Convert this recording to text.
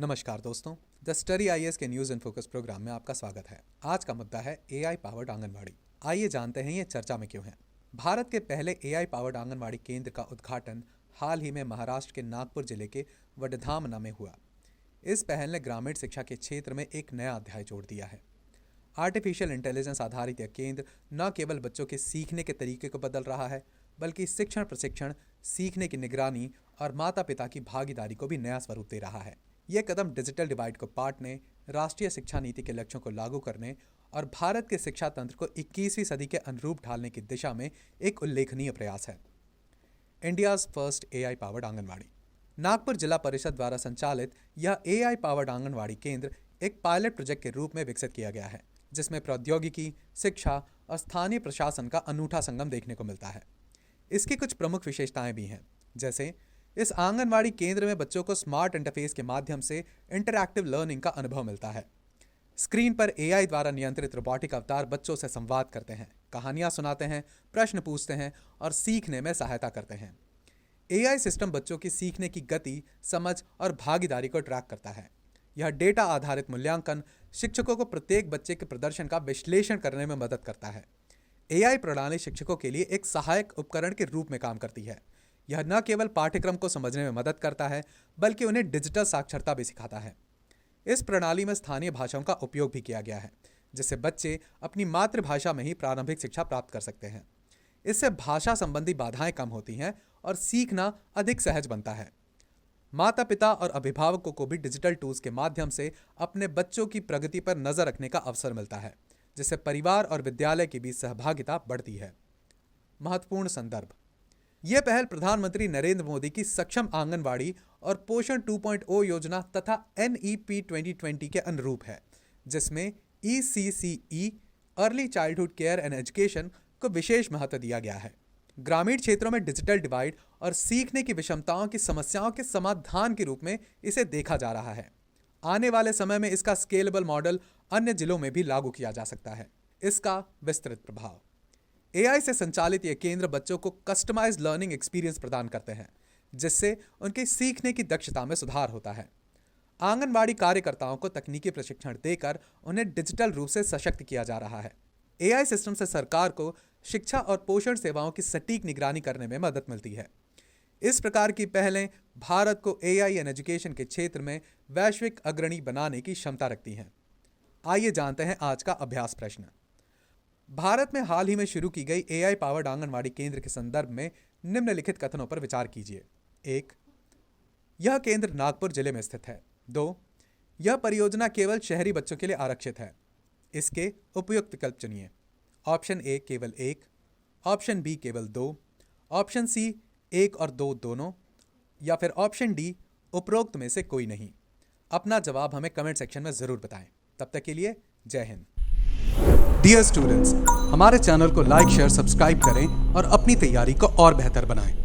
नमस्कार दोस्तों, the study IAS के न्यूज़ इन फोकस प्रोग्राम में आपका स्वागत है। आज का मुद्दा है एआई पावर्ड आंगनवाड़ी। आइए जानते हैं ये चर्चा में क्यों है। भारत के पहले एआई पावर्ड आंगनवाड़ी केंद्र का उद्घाटन हाल ही में महाराष्ट्र के नागपुर जिले के वडधामना में हुआ। इस पहल ने ग्रामीण शिक्षा के क्षेत्र में एक नया अध्याय जोड़ दिया है। आर्टिफिशियल इंटेलिजेंस आधारित यह केंद्र न केवल बच्चों के सीखने के तरीके को बदल रहा है, बल्कि शिक्षण प्रशिक्षण, सीखने की निगरानी और माता पिता की भागीदारी को भी नया स्वरूप दे रहा है। यह कदम डिजिटल डिवाइड को पाटने, राष्ट्रीय शिक्षा नीति के लक्ष्यों को लागू करने और भारत के शिक्षा तंत्र को 21वीं सदी के अनुरूप ढालने की दिशा में एक उल्लेखनीय प्रयास है। India's first AI powered anganwadi. Nagpur जिला परिषद द्वारा संचालित यह एआई पावर्ड आंगनवाड़ी केंद्र एक पायलट प्रोजेक्ट के रूप में विकसित किया गया है, जिसमें प्रौद्योगिकी, शिक्षा और स्थानीय प्रशासन का अनूठा संगम देखने को मिलता है। इसकी कुछ प्रमुख विशेषताएं भी हैं, जैसे इस आंगनवाड़ी केंद्र में बच्चों को स्मार्ट इंटरफेस के माध्यम से इंटरैक्टिव लर्निंग का अनुभव मिलता है। स्क्रीन पर एआई द्वारा नियंत्रित रोबोटिक अवतार बच्चों से संवाद करते हैं, कहानियां सुनाते हैं, प्रश्न पूछते हैं और सीखने में सहायता करते हैं। एआई सिस्टम बच्चों की सीखने की गति, समझ और भागीदारी को ट्रैक करता है। यह डेटा आधारित मूल्यांकन शिक्षकों को प्रत्येक बच्चे के प्रदर्शन का विश्लेषण करने में मदद करता है। एआई प्रणाली शिक्षकों के लिए एक सहायक उपकरण के रूप में काम करती है। यह न केवल पाठ्यक्रम को समझने में मदद करता है, बल्कि उन्हें डिजिटल साक्षरता भी सिखाता है। इस प्रणाली में स्थानीय भाषाओं का उपयोग भी किया गया है, जिससे बच्चे अपनी मातृभाषा में ही प्रारंभिक शिक्षा प्राप्त कर सकते हैं। इससे भाषा संबंधी बाधाएं कम होती हैं और सीखना अधिक सहज बनता है। माता पिता और अभिभावकों को भी डिजिटल टूल्स के माध्यम से अपने बच्चों की प्रगति पर नजर रखने का अवसर मिलता है, जिससे परिवार और विद्यालय के बीच सहभागिता बढ़ती है। महत्वपूर्ण संदर्भ। यह पहल प्रधानमंत्री नरेंद्र मोदी की सक्षम आंगनवाड़ी और पोषण 2.0 योजना तथा NEP 2020 के अनुरूप है, जिसमें ECCE early childhood care and education को विशेष महत्व दिया गया है। ग्रामीण क्षेत्रों में डिजिटल डिवाइड और सीखने की विषमताओं की समस्याओं के समाधान के रूप में इसे देखा जा रहा है। आने वाले समय में इसका स्केलेबल मॉडल अन्य जिलों में भी लागू किया जा सकता है। इसका विस्तृत प्रभाव। एआई से संचालित ये केंद्र बच्चों को कस्टमाइज्ड लर्निंग एक्सपीरियंस प्रदान करते हैं, जिससे उनके सीखने की दक्षता में सुधार होता है। आंगनवाड़ी कार्यकर्ताओं को तकनीकी प्रशिक्षण देकर उन्हें डिजिटल रूप से सशक्त किया जा रहा है। एआई सिस्टम से सरकार को शिक्षा और पोषण सेवाओं की सटीक निगरानी करने में मदद मिलती है। इस प्रकार की पहलें भारत को एआई एंड एजुकेशन के क्षेत्र में वैश्विक अग्रणी बनाने की क्षमता रखती हैं। आइए जानते हैं आज का अभ्यास प्रश्न। भारत में हाल ही में शुरू की गई एआई पावर्ड आंगनवाड़ी केंद्र के संदर्भ में निम्नलिखित कथनों पर विचार कीजिए। 1. यह केंद्र नागपुर जिले में स्थित है। 2. यह परियोजना केवल शहरी बच्चों के लिए आरक्षित है। इसके उपयुक्त विकल्प चुनिए। ऑप्शन ए केवल 1, ऑप्शन बी केवल 2, ऑप्शन सी 1 और 2 दोनों, या फिर ऑप्शन डी उपरोक्त में से कोई नहीं। अपना जवाब हमें कमेंट सेक्शन में जरूर बताएं। तब तक के लिए जय हिंद। डियर स्टूडेंट्स, हमारे चैनल को लाइक, शेयर, सब्सक्राइब करें और अपनी तैयारी को और बेहतर बनाएं।